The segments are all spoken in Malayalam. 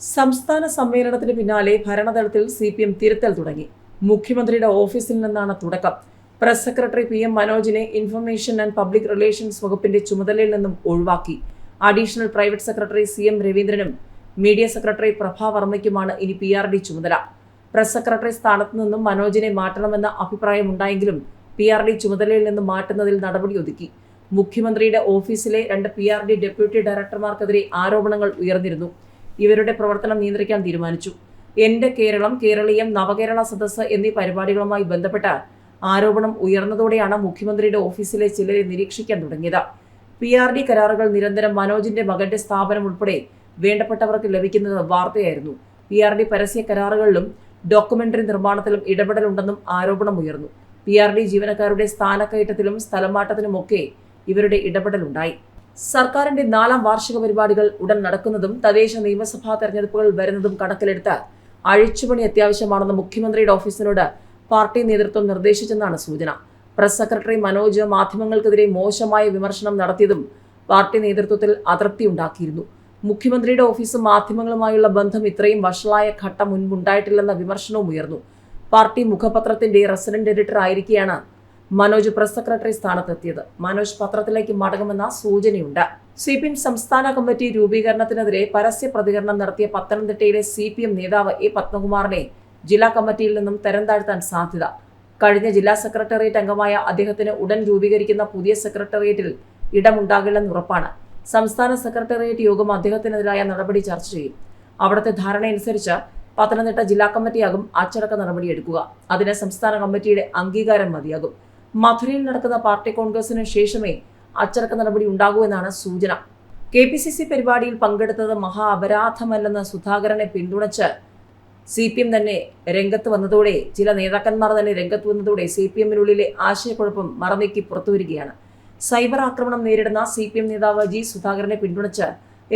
സംസ്ഥാന സമ്മേളനത്തിന് പിന്നാലെ ഭരണതലത്തിൽ CPM തിരുത്തൽ തുടങ്ങി. മുഖ്യമന്ത്രിയുടെ ഓഫീസിൽ നിന്നാണ് തുടക്കം. പ്രസ് സെക്രട്ടറി PM മനോജിനെ ഇൻഫർമേഷൻ ആൻഡ് പബ്ലിക് റിലേഷൻസ് വകുപ്പിന്റെ ചുമതലയിൽ നിന്നും ഒഴിവാക്കി. അഡീഷണൽ പ്രൈവറ്റ് സെക്രട്ടറി CM രവീന്ദ്രനും മീഡിയ സെക്രട്ടറി പ്രഭാ വർമ്മയ്ക്കുമാണ് ഇനി PRD ചുമതല. പ്രസ് സെക്രട്ടറി സ്ഥാനത്ത് നിന്നും മനോജിനെ മാറ്റണമെന്ന അഭിപ്രായമുണ്ടായെങ്കിലും PRD ചുമതലയിൽ നിന്ന് മാറ്റുന്നതിൽ നടപടി ഒതുക്കി. മുഖ്യമന്ത്രിയുടെ ഓഫീസിലെ 2 PRD ഡെപ്യൂട്ടി ഡയറക്ടർമാർക്കെതിരെ ആരോപണങ്ങൾ ഉയർന്നിരുന്നു. ഇവരുടെ പ്രവർത്തനം നിയന്ത്രിക്കാൻ തീരുമാനിച്ചു. എന്റെ കേരളം, കേരളീയം, നവകേരള സദസ്സ് എന്നീ പരിപാടികളുമായി ബന്ധപ്പെട്ട ആരോപണം ഉയർന്നതോടെയാണ് മുഖ്യമന്ത്രിയുടെ ഓഫീസിലെ ചിലരെ നിരീക്ഷിക്കാൻ തുടങ്ങിയത്. PRD കരാറുകൾ നിരന്തരം മനോജിന്റെ മകന്റെ സ്ഥാപനം ഉൾപ്പെടെ വേണ്ടപ്പെട്ടവർക്ക് ലഭിക്കുന്നത് വാർത്തയായിരുന്നു. PRD പരസ്യ കരാറുകളിലും ഡോക്യുമെന്ററി നിർമ്മാണത്തിലും ഇടപെടലുണ്ടെന്നും ആരോപണമുയർന്നു. PRD ജീവനക്കാരുടെ സ്ഥാനക്കയറ്റത്തിലും സ്ഥലമാറ്റത്തിലുമൊക്കെ ഇവരുടെ ഇടപെടലുണ്ടായി. സർക്കാരിന്റെ 4ാം വാർഷിക പരിപാടികൾ ഉടൻ നടക്കുന്നതും തദ്ദേശ നിയമസഭാ തെരഞ്ഞെടുപ്പുകൾ വരുന്നതും കണക്കിലെടുത്ത് അഴിച്ചുപണി അത്യാവശ്യമാണെന്ന് മുഖ്യമന്ത്രിയുടെ ഓഫീസിനോട് പാർട്ടി നേതൃത്വം നിർദ്ദേശിച്ചെന്നാണ് സൂചന. പ്രസ് സെക്രട്ടറി മനോജ് മാധ്യമങ്ങൾക്കെതിരെ മോശമായ വിമർശനം നടത്തിയതും പാർട്ടി നേതൃത്വത്തിൽ അതൃപ്തിയുണ്ടാക്കിയിരുന്നു. മുഖ്യമന്ത്രിയുടെ ഓഫീസും മാധ്യമങ്ങളുമായുള്ള ബന്ധം ഇത്രയും വഷളായ ഘട്ടം മുൻപുണ്ടായിട്ടില്ലെന്ന വിമർശനവും ഉയർന്നു. പാർട്ടി മുഖപത്രത്തിന്റെ റെസിഡന്റ് എഡിറ്റർ ആയിരിക്കെയാണ് മനോജ് പ്രസ് സെക്രട്ടറി സ്ഥാനത്തെത്തിയത്. മനോജ് പത്രത്തിലേക്ക് മടങ്ങുമെന്ന സൂചനയുണ്ട്. CPM സംസ്ഥാന കമ്മിറ്റി രൂപീകരണത്തിനെതിരെ പരസ്യ പ്രതികരണം നടത്തിയ പത്തനംതിട്ടയിലെ CPM നേതാവ് A. പത്മകുമാറിനെ ജില്ലാ കമ്മിറ്റിയിൽ നിന്നും തരംതാഴ്ത്താൻ സാധ്യത. കഴിഞ്ഞ ജില്ലാ സെക്രട്ടേറിയറ്റ് അംഗമായ അദ്ദേഹത്തിന് ഉടൻ രൂപീകരിക്കുന്ന പുതിയ സെക്രട്ടേറിയറ്റിൽ ഇടമുണ്ടാകില്ലെന്ന് ഉറപ്പാണ്. സംസ്ഥാന സെക്രട്ടേറിയറ്റ് യോഗം അദ്ദേഹത്തിനെതിരായ നടപടി ചർച്ച ചെയ്യും. അവിടുത്തെ ധാരണയനുസരിച്ച് പത്തനംതിട്ട ജില്ലാ കമ്മിറ്റിയാകും അച്ചടക്ക നടപടിയെടുക്കുക. അതിന് സംസ്ഥാന കമ്മിറ്റിയുടെ അംഗീകാരം മതിയാകും. മധുരയിൽ നടക്കുന്ന പാർട്ടി കോൺഗ്രസിന് ശേഷമേ അച്ചടക്ക നടപടി ഉണ്ടാകൂ എന്നാണ് സൂചന. KPCC പരിപാടിയിൽ പങ്കെടുത്തത് മഹാ അപരാധമല്ലെന്ന് സുധാകരനെ പിന്തുണച്ച് CPM തന്നെ രംഗത്ത് വന്നതോടെ ചില നേതാക്കന്മാർ തന്നെ രംഗത്ത് വന്നതോടെ CPM-നുള്ളിലെ ആശയക്കുഴപ്പം മറനീക്കി പുറത്തുവരികയാണ്. സൈബർ ആക്രമണം നേരിടുന്ന CPM നേതാവ് G. സുധാകരനെ പിന്തുണച്ച്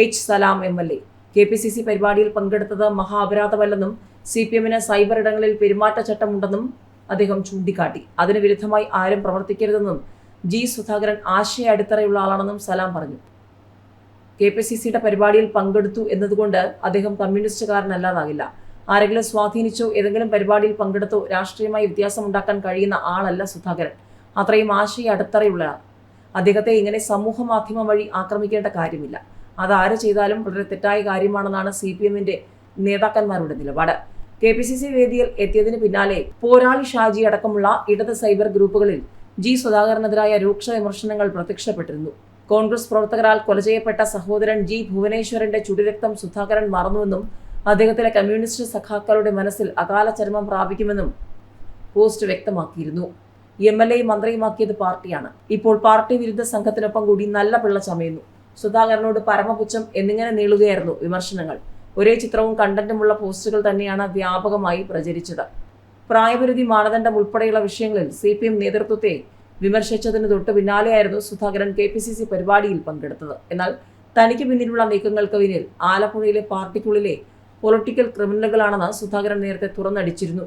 H. സലാം MLA KPCC പരിപാടിയിൽ പങ്കെടുത്തത് മഹാ അപരാധമല്ലെന്നും CPM-ന് സൈബർ ഇടങ്ങളിൽ പെരുമാറ്റച്ചട്ടമുണ്ടെന്നും അദ്ദേഹം ചൂണ്ടിക്കാട്ടി. അതിന് വിരുദ്ധമായി ആരും പ്രവർത്തിക്കരുതെന്നും G. സുധാകരൻ ആശയ അടിത്തറയുള്ള ആളാണെന്നും സലാം പറഞ്ഞു. KPCCയുടെ പരിപാടിയിൽ പങ്കെടുത്തു എന്നതുകൊണ്ട് അദ്ദേഹം കമ്മ്യൂണിസ്റ്റുകാരനല്ലാതാകില്ല. ആരെങ്കിലും സ്വാധീനിച്ചോ ഏതെങ്കിലും പരിപാടിയിൽ പങ്കെടുത്തോ രാഷ്ട്രീയമായി വ്യത്യാസമുണ്ടാക്കാൻ കഴിയുന്ന ആളല്ല സുധാകരൻ. അത്രയും ആശയ അടിത്തറയുള്ള അദ്ദേഹത്തെ ഇങ്ങനെ സമൂഹ മാധ്യമം വഴി ആക്രമിക്കേണ്ട കാര്യമില്ല. അതാര് ചെയ്താലും വളരെ തെറ്റായ കാര്യമാണെന്നാണ് CPM-ന്റെ നേതാക്കന്മാരുടെ നിലപാട്. KPCC വേദിയിൽ എത്തിയതിന് പിന്നാലെ പോരാളി ഷാജി അടക്കമുള്ള ഇടത് സൈബർ ഗ്രൂപ്പുകളിൽ G. സുധാകരനെതിരായ രൂക്ഷ വിമർശനങ്ങൾ പ്രത്യക്ഷപ്പെട്ടിരുന്നു. കോൺഗ്രസ് പ്രവർത്തകരാൽ കൊല ചെയ്യപ്പെട്ട സഹോദരൻ G. ഭുവനേശ്വരന്റെ ചുടുരക്തം സുധാകരൻ മറന്നുവെന്നും അദ്ദേഹത്തിലെ കമ്മ്യൂണിസ്റ്റ് സഖാക്കളുടെ മനസ്സിൽ അകാല ചരമം പ്രാപിക്കുമെന്നും പോസ്റ്റ് വ്യക്തമാക്കിയിരുന്നു. MLA മന്ത്രിയുമാക്കിയത് പാർട്ടിയാണ്. ഇപ്പോൾ പാർട്ടി വിരുദ്ധ സംഘത്തിനൊപ്പം കൂടി നല്ല പിള്ള ചമയുന്നു. സുധാകരനോട് പരമപുച്ഛം എന്നിങ്ങനെ നീളുകയായിരുന്നു വിമർശനങ്ങൾ. ഒരേ ചിത്രവും കണ്ടന്റുമുള്ള പോസ്റ്റുകൾ തന്നെയാണ് വ്യാപകമായി പ്രചരിച്ചത്. പ്രായപരിധി മാനദണ്ഡം ഉൾപ്പെടെയുള്ള വിഷയങ്ങളിൽ CPM നേതൃത്വത്തെ വിമർശിച്ചതിന് തൊട്ട് പിന്നാലെയായിരുന്നു സുധാകരൻ KPCC പരിപാടിയിൽ പങ്കെടുത്തത്. എന്നാൽ തനിക്ക് പിന്നിലുള്ള നീക്കങ്ങൾക്ക് പിന്നിൽ ആലപ്പുഴയിലെ പാർട്ടിക്കുള്ളിലെ പൊളിറ്റിക്കൽ ക്രിമിനലുകളാണെന്ന് സുധാകരൻ നേരത്തെ തുറന്നടിച്ചിരുന്നു.